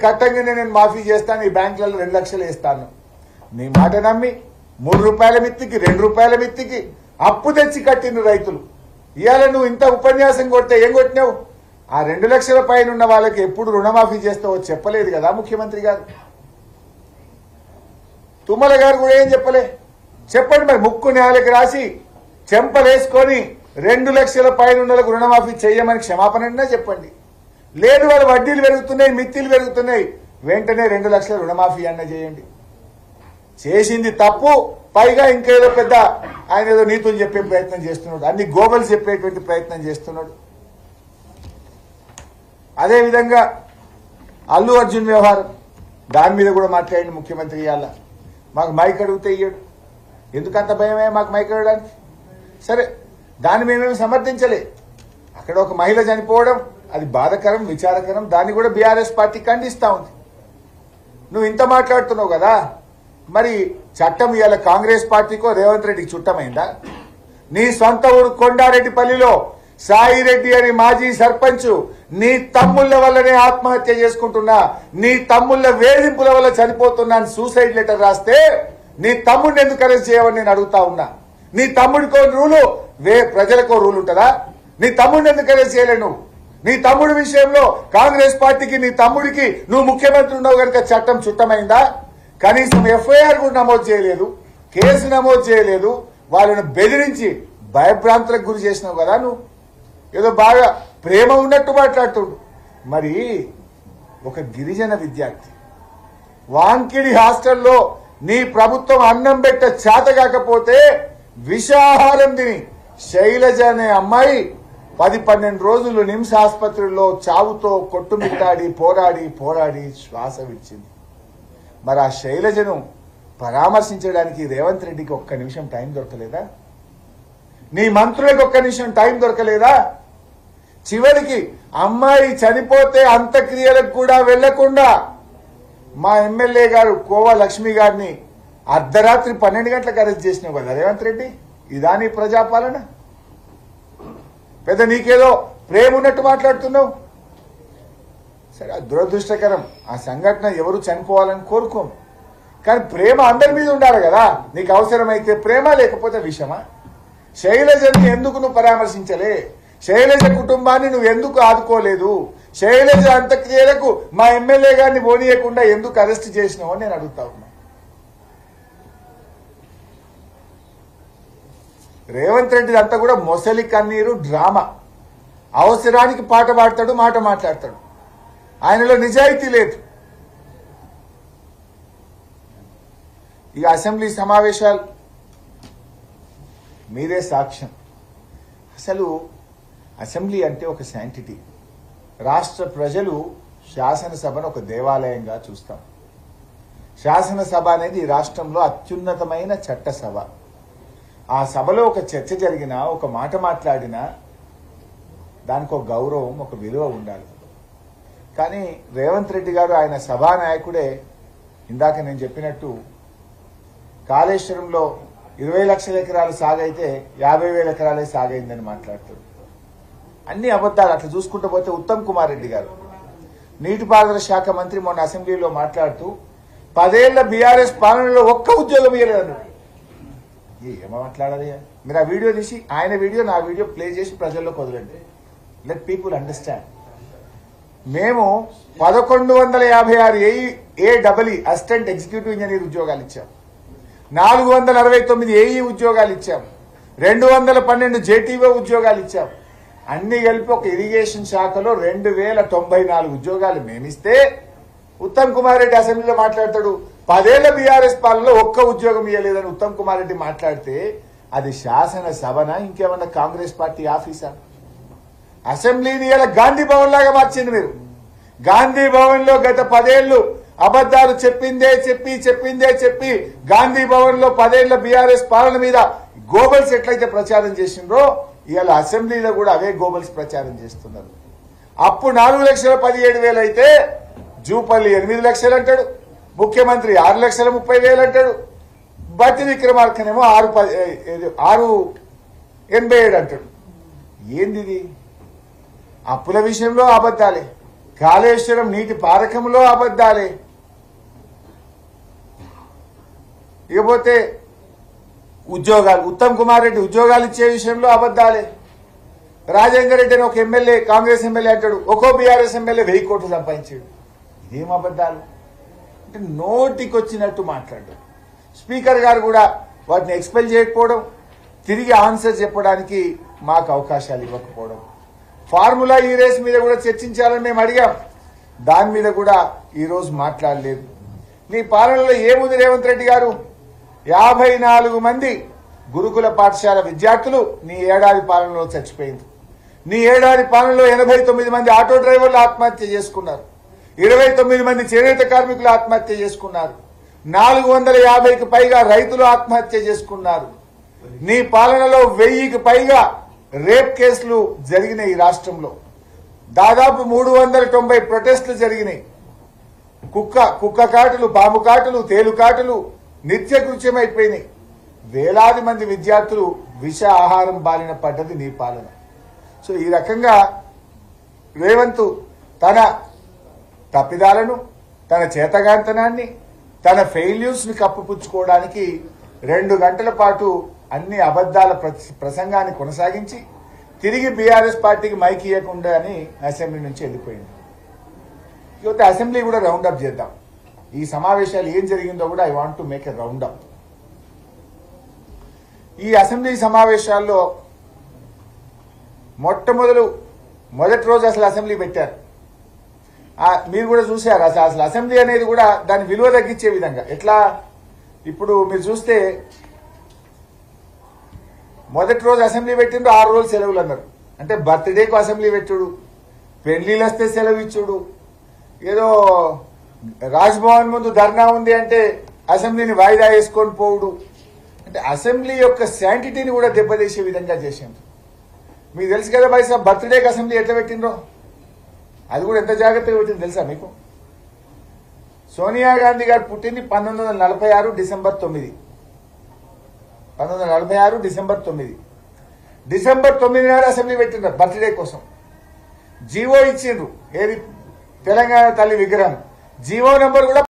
కట్టంగానే నేను మాఫీ చేస్తాను, ఈ బ్యాంకులలో 2 లక్షలు వేస్తాను. నీ మాట నమ్మి 3 రూపాయల మిత్తికి 2 రూపాయల మిత్తికి అప్పు తెచ్చి కట్టిన రైతులు. ఇవాళ నువ్వు ఇంత ఉపన్యాసం కొడితే ఏం కొట్టినావు? ఆ 2 లక్షల పైన ఉన్న వాళ్ళకి ఎప్పుడు రుణమాఫీ చేస్తావో చెప్పలేదు కదా ముఖ్యమంత్రి గారు. తుమ్మల గారు కూడా ఏం చెప్పలే. చెప్పండి మరి, ముక్కు నేలకి రాసి చెంపలేసుకొని 2 లక్షల పైన ఉన్న రుణమాఫీ చేయమని క్షమాపణ చెప్పండి. లేదు వాళ్ళ వడ్డీలు పెరుగుతున్నాయి, మిత్తిలు పెరుగుతున్నాయి, వెంటనే 2 లక్షల రుణమాఫీ అన్న చేయండి. చేసింది తప్పు, పైగా ఇంకేదో పెద్ద ఆయన ఏదో నీతులు చెప్పే ప్రయత్నం చేస్తున్నాడు, అన్ని గోబల్స్ చెప్పేటువంటి ప్రయత్నం చేస్తున్నాడు. అదేవిధంగా అల్లు అర్జున్ వ్యవహారం, దాని మీద కూడా మాట్లాడండి ముఖ్యమంత్రి. ఇవాళ మాకు మైక్ అడిగితే ఇయ్యడు. ఎందుకంత భయమే మాకు మైక్ అడగడానికి? సరే, దాన్ని మేమేమి సమర్థించలే. అక్కడ ఒక మహిళ చనిపోవడం అది బాధకరం, విచారకరం. దాన్ని కూడా బీఆర్ఎస్ పార్టీ ఖండిస్తా ఉంది. నువ్వు ఇంత మాట్లాడుతున్నావు కదా, మరి చట్టం ఇవాళ కాంగ్రెస్ పార్టీకో రేవంత్ రెడ్డికి చుట్టమైందా? నీ సొంత ఊరు కొండారెడ్డిపల్లిలో సాయిరెడ్డి అని మాజీ సర్పంచ్ నీ తమ్ముళ్ల వల్లనే ఆత్మహత్య చేసుకుంటున్నా, నీ తమ్ముళ్ల వేధింపుల వల్ల చనిపోతున్నా అని సూసైడ్ లెటర్ రాస్తే నీ తమ్ముడిని ఎందుకు అరెస్ట్ చేయవని నేను అడుగుతా ఉన్నా. నీ తమ్ముడికో రూలు, ప్రజలకో రూల్ ఉంటుందా? నీ తమ్ముడిని ఎందుకు అరెస్ట్ చేయలేను? నీ తమ్ముడి విషయంలో కాంగ్రెస్ పార్టీకి నీ తమ్ముడికి నువ్వు ముఖ్యమంత్రి ఉన్నావు కనుక చట్టం చుట్టమైందా? కనీసం ఎఫ్ఐఆర్ కూడా నమోదు చేయలేదు, కేసు నమోదు చేయలేదు. వాళ్ళను బెదిరించి భయభ్రాంతులకు గురి చేసినావు కదా. నువ్వు ఏదో బాగా ప్రేమ ఉన్నట్టు మాట్లాడుతుండు. మరి ఒక గిరిజన విద్యార్థి వాంకిడి హాస్టల్లో నీ ప్రభుత్వం అన్నం పెట్ట చేత కాకపోతే విషాహారం తిని శైలజ అనే అమ్మాయి 10-12 రోజులు నిమ్స్ ఆసుపత్రిలో చావుతో కొట్టుమిట్టాడి పోరాడి శ్వాస విడిచింది. మరి ఆ శైలజను పరామర్శించడానికి రేవంత్ రెడ్డికి ఒక్క నిమిషం టైం దొరకలేదా? నీ మంత్రులకు ఒక్క నిమిషం టైం దొరకలేదా? చివరికి అమ్మాయి చనిపోతే అంత్యక్రియలకు కూడా వెళ్లకుండా మా ఎమ్మెల్యే గారు కోవా లక్ష్మి గారిని అర్ధరాత్రి 12 గంటలకు అరెస్ట్ చేసినావు కదా రేవంత్ రెడ్డి. ఇదా నీ ప్రజాపాలన? పెద్ద నీకేదో ప్రేమ ఉన్నట్టు మాట్లాడుతున్నావు. సరే, దురదృష్టకరం. ఆ సంఘటన ఎవరు చనిపోవాలని కోరుకోము, కానీ ప్రేమ అందరి మీద ఉండాలి కదా. నీకు అవసరమైతే ప్రేమ, లేకపోతే విషమా? శైలజని ఎందుకు నువ్వు పరామర్శించలే? శైలజ కుటుంబాన్ని నువ్వు ఎందుకు ఆదుకోలేదు? శైలజ అంత్యక్రియలకు మా ఎమ్మెల్యే గారిని పోనీయకుండా ఎందుకు అరెస్ట్ చేసినావు అని నేను అడుగుతా ఉన్నా. రేవంత్ రెడ్డి అంతా కూడా మొసలి కన్నీరు డ్రామా. అవసరానికి పాట పాడతాడు, మాట మాట్లాడతాడు. ఆయనలో నిజాయితీ లేదు. ఇక అసెంబ్లీ సమావేశాలు మీరే సాక్ష్యం. అసలు అసెంబ్లీ అంటే ఒక శాంటిటీ. రాష్ట్ర ప్రజలు శాసనసభను ఒక దేవాలయంగా చూస్తాం. శాసనసభ అనేది ఈ రాష్ట్రంలో అత్యున్నతమైన చట్టసభ. ఆ సభలో ఒక చర్చ జరిగినా, ఒక మాట మాట్లాడినా దానికి ఒక గౌరవం, ఒక విలువ ఉండాలి. కానీ రేవంత్ రెడ్డి గారు ఆయన సభానాయకుడే ఇందాక నేను చెప్పినట్టు కాళేశ్వరంలో 20 లక్షల ఎకరాలు సాగైతే 50,000 ఎకరాలే సాగైందని మాట్లాడుతాడు. అన్ని అబద్దాలు. అట్లా చూసుకుంటూ పోతే ఉత్తమ్ కుమార్ రెడ్డి గారు నీటిపారుదల శాఖ మంత్రి మొన్న అసెంబ్లీలో మాట్లాడుతూ 10 ఏళ్ల బీఆర్ఎస్ పాలనలో ఒక్క ఉద్యోగం ఇవ్వలేదన్నాడు. ఏమో మాట్లాడాలి? మీరు ఆ వీడియో తీసి ఆయన వీడియో నా వీడియో ప్లే చేసి ప్రజల్లోకి వదలండి. Let people understand. మేము 1156 ఏఈ అసిస్టెంట్ ఎగ్జిక్యూటివ్ ఇంజనీర్ ఉద్యోగాలు ఇచ్చాం, 469 ఏఈ ఉద్యోగాలు ఇచ్చాం, 212 జేటీఓ ఉద్యోగాలు ఇచ్చాం. అన్ని కలిపి ఒక ఇరిగేషన్ శాఖలో 2094 ఉద్యోగాలు మేమిస్తే ఉత్తమ్ కుమార్ రెడ్డి అసెంబ్లీలో మాట్లాడతాడు 10 ఏళ్ల బీఆర్ఎస్ పాలనలో ఒక్క ఉద్యోగం ఇవ్వలేదని ఉత్తమ్ కుమార్ రెడ్డి మాట్లాడితే అది శాసన సభనా ఇంకేమన్నా కాంగ్రెస్ పార్టీ ఆఫీసా? అసెంబ్లీని ఇలా గాంధీ భవన్ లాగా మార్చింది మీరు. గాంధీ భవన్ లో గత 10 ఏళ్లు అబద్దాలు చెప్పిందే చెప్పి గాంధీ భవన్ లో 10 ఏళ్ల బీఆర్ఎస్ పాలన మీద గోబల్స్ ఎట్లయితే ప్రచారం చేసిండ్రో ఇవాళ అసెంబ్లీలో కూడా అవే గోబల్స్ ప్రచారం చేస్తున్నారు. అప్పుడు 4,17,000 అయితే జూపల్లి 8 లక్షలు అంటాడు, ముఖ్యమంత్రి 6,30,000 అంటాడు, బట్టి విక్రమార్కనేమో 6,87 అంటాడు. ఏంది? అప్పుల విషయంలో అబద్దాలే, కాళేశ్వరం నీటి పారకంలో అబద్ధాలే. ఇకపోతే ఉద్యోగాలు, ఉత్తమ్ కుమార్ రెడ్డి ఉద్యోగాలు ఇచ్చే విషయంలో అబద్ధాలే. రాజేందర్ రెడ్డి అని ఒక ఎమ్మెల్యే, కాంగ్రెస్ ఎమ్మెల్యే అంటాడు, ఒక్కో బీఆర్ఎస్ ఎమ్మెల్యే 1000 కోట్లు సంపాదించాడు. ఇదేం అబద్ధాలు అంటే నోటికొచ్చినట్టు మాట్లాడారు. స్పీకర్ గారు కూడా వాటిని ఎక్స్పెల్ చేయకపోవడం, తిరిగి ఆన్సర్ చెప్పడానికి మాకు అవకాశాలు ఇవ్వకపోవడం. ఫార్ములా ఈ రేస్ మీద కూడా చర్చించాలని మేము అడిగాం, దాని మీద కూడా ఈరోజు మాట్లాడలేదు. నీ పాలనలో ఏముంది రేవంత్ రెడ్డి గారు? 54 మంది గురుకుల పాఠశాల విద్యార్థులు నీ ఏడాది పాలనలో చచ్చిపోయింది. నీ ఏడాది పాలనలో 89 మంది ఆటో డ్రైవర్లు ఆత్మహత్య చేసుకున్నారు. 29 మంది చేనేత కార్మికులు ఆత్మహత్య చేసుకున్నారు. 450కి పైగా రైతులు ఆత్మహత్య చేసుకున్నారు. నీ పాలనలో 1000కి పైగా రేప్ కేసులు జరిగినాయి. ఈ రాష్ట్రంలో దాదాపు 390 ప్రొటెస్టులు జరిగినాయి. కుక్క కాటులు, పాము కాటులు, తేలు కాటులు నిత్యకృత్యమైపోయినాయి. వేలాది మంది విద్యార్థులు విష ఆహారం బారిన పడ్డది నీ పాలన. సో ఈ రకంగా రేవంత్ తన తప్పిదాలను, తన చేతగాంతనాన్ని, తన ఫెయిల్యూర్స్ ని కప్పుపుచ్చుకోవడానికి 2 గంటల పాటు అన్ని అబద్దాల ప్రసంగాన్ని కొనసాగించి తిరిగి బీఆర్ఎస్ పార్టీకి మైక్ ఇవ్వకుండా అని అసెంబ్లీ నుంచి వెళ్ళిపోయింది. ఇకపోతే అసెంబ్లీ కూడా రౌండప్ చేద్దాం. ఈ సమావేశాలు ఏం జరిగిందో కూడా I want to make a roundup. ఈ అసెంబ్లీ సమావేశాల్లో మొదటి రోజు అసలు అసెంబ్లీ పెట్టారు. మీరు కూడా చూశారు. అసలు అసెంబ్లీ అనేది కూడా దాని విలువ తగ్గించే విధంగా ఎట్లా, ఇప్పుడు మీరు చూస్తే మొదటి రోజు అసెంబ్లీ పెట్టిండు, 6 రోజులు సెలవులు అన్నారు. అంటే బర్త్డేకు అసెంబ్లీ పెట్టుడు, పెళ్లిళ్ళు వస్తే సెలవు ఇచ్చుడు, ఏదో రాజ్భవన్ ముందు ధర్నా ఉంది అంటే అసెంబ్లీని వాయిదా వేసుకొని పోవుడు, అంటే అసెంబ్లీ యొక్క శాంటిటీని కూడా దెబ్బతీసే విధంగా చేసిండ్రు. మీకు తెలుసు కదా బై సాబ్, బర్త్డేకి అసెంబ్లీ ఎట్లా పెట్టిండ్రో, అది కూడా ఎంత జాగ్రత్తగా పెట్టింది తెలుసా మీకు? సోనియా గాంధీ గారు పుట్టింది 1946 డిసెంబర్ 9. 1946 డిసెంబర్ 9. డిసెంబర్ 9 నాడు అసెంబ్లీ పెట్టిండ్రు బర్త్డే కోసం. జీవో ఇచ్చిండ్రు, ఏది తెలంగాణ తల్లి విగ్రహం. జీవో నెంబర్ కూడా